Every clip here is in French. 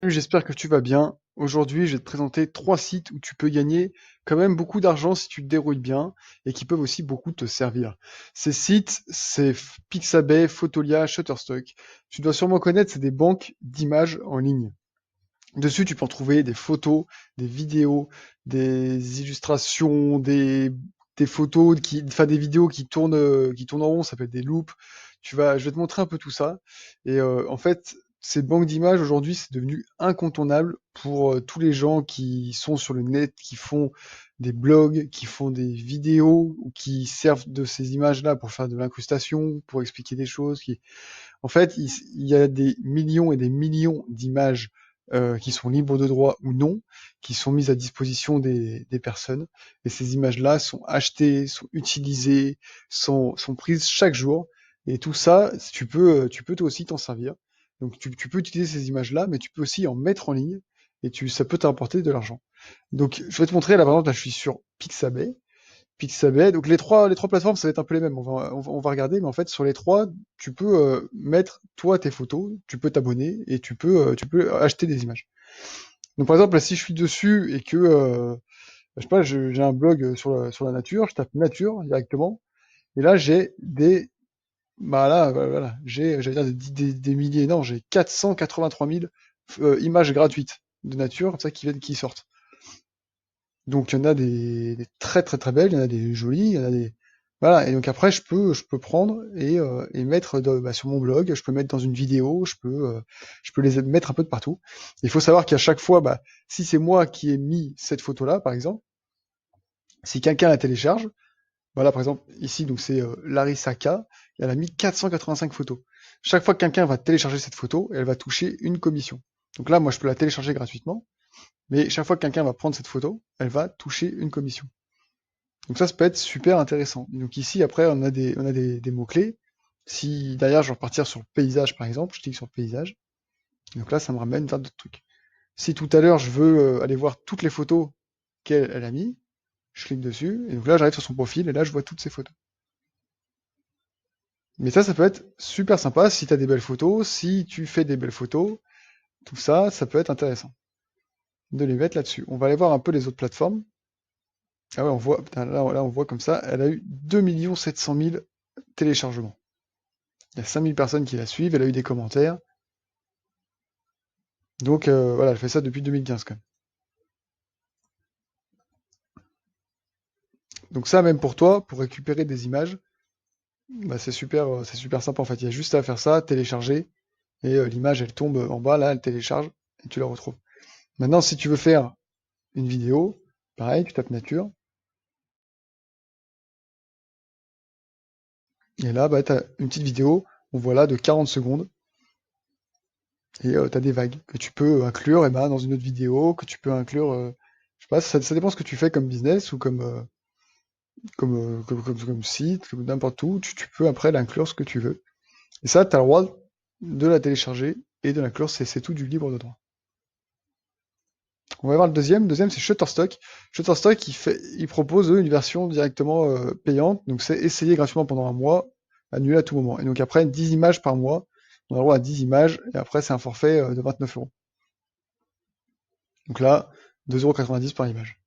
J'espère que tu vas bien. Aujourd'hui, je vais te présenter 3 sites où tu peux gagner quand même beaucoup d'argent si tu te débrouilles bien et qui peuvent aussi beaucoup te servir. Ces sites, c'est Pixabay, Fotolia, Shutterstock. Tu dois sûrement connaître, c'est des banques d'images en ligne. Dessus, tu peux en trouver des photos, des vidéos, des illustrations, des photos enfin des vidéos qui tournent en rond, ça peut être des loops. Je vais te montrer un peu tout ça. Et en fait, ces banques d'images aujourd'hui, c'est devenu incontournable pour tous les gens qui sont sur le net, qui font des blogs, qui font des vidéos ou qui servent de ces images-là pour faire de l'incrustation, pour expliquer des choses. En fait, il y a des millions et des millions d'images qui sont libres de droit ou non, qui sont mises à disposition des personnes. Et ces images-là sont achetées, sont utilisées, sont prises chaque jour. Et tout ça, tu peux toi aussi t'en servir. Donc tu peux utiliser ces images-là, mais tu peux aussi en mettre en ligne et ça peut t'apporter de l'argent. Donc je vais te montrer, là par exemple, là je suis sur Pixabay. Pixabay. Donc les trois plateformes, ça va être un peu les mêmes. On va regarder, mais en fait sur les trois, tu peux mettre toi tes photos, tu peux t'abonner et tu peux acheter des images. Donc par exemple, là, si je suis dessus et que je sais pas, j'ai un blog sur la nature, je tape nature directement, et là j'ai des bah là voilà, j'allais dire des milliers, non, j'ai 483 000 images gratuites de nature comme ça qui sortent. Donc il y en a des très très très belles, il y en a des jolies, il y en a des voilà. Et donc après je peux prendre et mettre sur mon blog, je peux mettre dans une vidéo, je peux les mettre un peu de partout. Il faut savoir qu'à chaque fois, si c'est moi qui ai mis cette photo-là, par exemple, si quelqu'un la télécharge, voilà par exemple ici donc c'est Larissa K, elle a mis 485 photos. Chaque fois que quelqu'un va télécharger cette photo, elle va toucher une commission. Donc là moi je peux la télécharger gratuitement, mais chaque fois que quelqu'un va prendre cette photo, elle va toucher une commission. Donc ça peut être super intéressant. Donc ici, après, on a des mots-clés. Si derrière, je veux repartir sur le paysage, par exemple, je clique sur le paysage. Donc là, ça me ramène vers d'autres trucs. Si tout à l'heure, je veux aller voir toutes les photos qu'elle a mis, je clique dessus. Et donc là, j'arrive sur son profil et là, je vois toutes ses photos. Mais ça peut être super sympa si tu as des belles photos, si tu fais des belles photos, tout ça, ça peut être intéressant de les mettre là-dessus. On va aller voir un peu les autres plateformes. Ah ouais, on voit, putain, là, on voit comme ça, elle a eu 2 700 000 téléchargements. Il y a 5000 personnes qui la suivent, elle a eu des commentaires. Donc voilà, elle fait ça depuis 2015 quand même. Donc ça, même pour toi, pour récupérer des images, c'est super sympa en fait. Il y a juste à faire ça, télécharger, et l'image elle tombe en bas, là, elle télécharge, et tu la retrouves. Maintenant, si tu veux faire une vidéo, pareil, tu tapes nature, et là, tu as une petite vidéo, on voit là, de 40 secondes, et tu as des vagues que tu peux inclure dans une autre vidéo, que tu peux inclure, je sais pas, ça dépend ce que tu fais comme business ou comme site, comme n'importe où, tu peux après l'inclure ce que tu veux. Et ça, tu as le droit de la télécharger et de l'inclure, c'est tout du libre de droit. On va voir le deuxième. Le deuxième, c'est Shutterstock. Shutterstock, il propose eux, une version directement payante. Donc, c'est essayer gratuitement pendant un mois, annuler à tout moment. Et donc, après, 10 images par mois. On a le droit à 10 images. Et après, c'est un forfait de 29 €. Donc là, 2,90 € par image.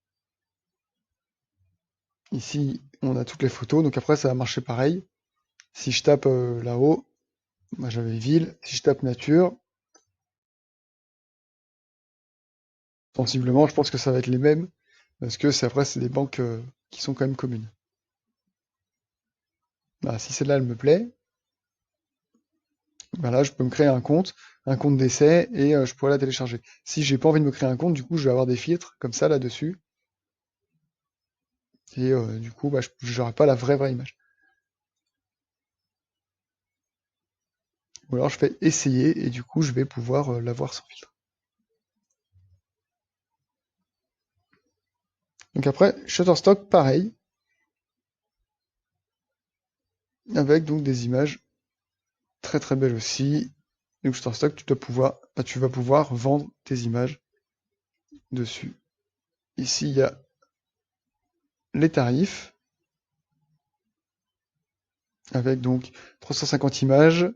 Ici, on a toutes les photos. Donc après, ça va marcher pareil. Si je tape là-haut, moi j'avais ville. Si je tape nature, sensiblement, je pense que ça va être les mêmes. Parce que après, c'est des banques qui sont quand même communes. Bah, si celle-là, elle me plaît, bah là, je peux me créer un compte d'essai, et je pourrais la télécharger. Si j'ai pas envie de me créer un compte, du coup, je vais avoir des filtres comme ça là-dessus. Et du coup, je n'aurai pas la vraie image. Ou alors, je fais essayer, et du coup, je vais pouvoir l'avoir sans filtre. Donc après, Shutterstock, pareil, avec donc des images très très belles aussi. Donc Shutterstock, tu vas pouvoir vendre tes images dessus. Ici, il y a les tarifs, avec donc 350 images,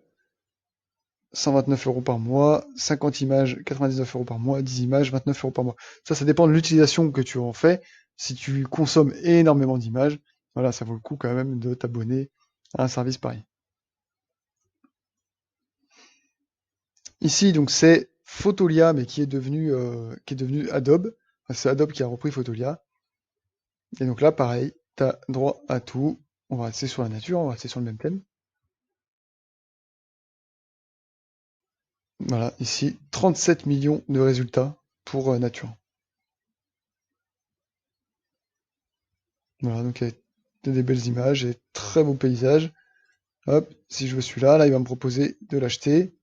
129 € par mois, 50 images, 99 € par mois, 10 images, 29 € par mois. Ça dépend de l'utilisation que tu en fais. Si tu consommes énormément d'images, voilà, ça vaut le coup quand même de t'abonner à un service pareil. Ici, donc, c'est Fotolia, mais qui est devenu Adobe. Enfin, c'est Adobe qui a repris Fotolia. Et donc là, pareil, tu as droit à tout. On va rester sur la nature, on va rester sur le même thème. Voilà, ici, 37 millions de résultats pour nature. Voilà, donc il y a des belles images et très beaux paysages. Hop, si je veux celui-là, là, il va me proposer de l'acheter.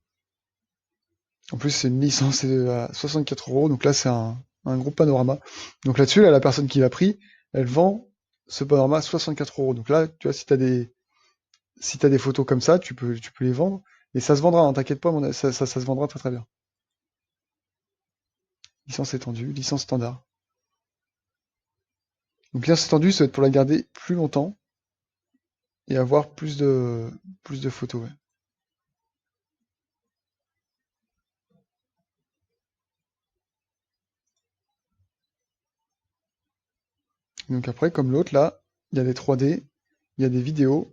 En plus, c'est une licence à 64 €, donc là, c'est un gros panorama. Donc là-dessus, là, la personne qui l'a pris, elle vend ce panorama à 64 €. Donc là, tu vois, si t'as des photos comme ça, tu peux les vendre. Et ça se vendra, hein, t'inquiète pas, ça se vendra très très bien. Licence étendue, licence standard. Donc licence étendue, ça va être pour la garder plus longtemps et avoir plus de photos. Ouais. Donc après, comme l'autre, là, il y a des 3D, il y a des vidéos.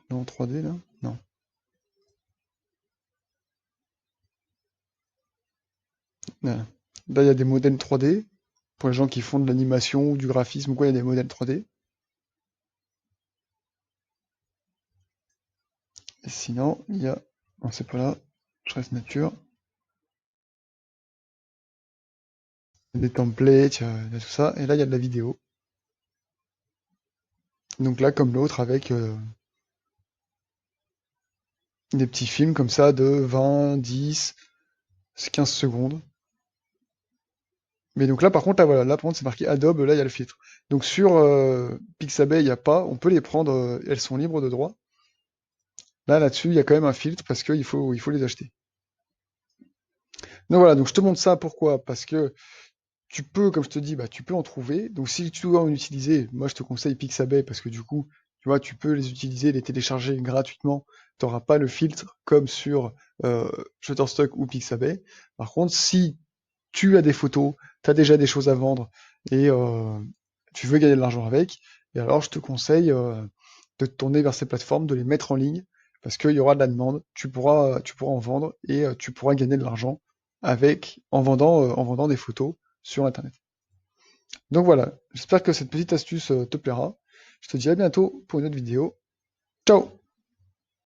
Non, 3D là? Non. Voilà. Là, il y a des modèles 3D. Pour les gens qui font de l'animation ou du graphisme ou quoi, il y a des modèles 3D. Et sinon, il y a... Non, c'est pas là. Je reste nature. Il y a des templates, il y a tout ça. Et là, il y a de la vidéo. Donc là, comme l'autre, avec des petits films comme ça de 20, 10, 15 secondes. Mais donc là, par contre, là, voilà, là, par contre, c'est marqué Adobe, là, il y a le filtre. Donc sur Pixabay, il n'y a pas. On peut les prendre, elles sont libres de droit. Là, là-dessus, il y a quand même un filtre parce qu'il faut les acheter. Donc voilà, donc je te montre ça, pourquoi? Parce que tu peux, comme je te dis, bah, tu peux en trouver. Donc si tu dois en utiliser, moi je te conseille Pixabay parce que du coup, tu vois, tu peux les utiliser, les télécharger gratuitement. Tu n'auras pas le filtre comme sur Shutterstock ou Pixabay. Par contre, si tu as des photos, tu as déjà des choses à vendre et tu veux gagner de l'argent avec, et alors je te conseille de te tourner vers ces plateformes, de les mettre en ligne, parce qu'il y aura de la demande, tu pourras en vendre et tu pourras gagner de l'argent en vendant des photos sur Internet. Donc voilà, j'espère que cette petite astuce te plaira. Je te dis à bientôt pour une autre vidéo. Ciao!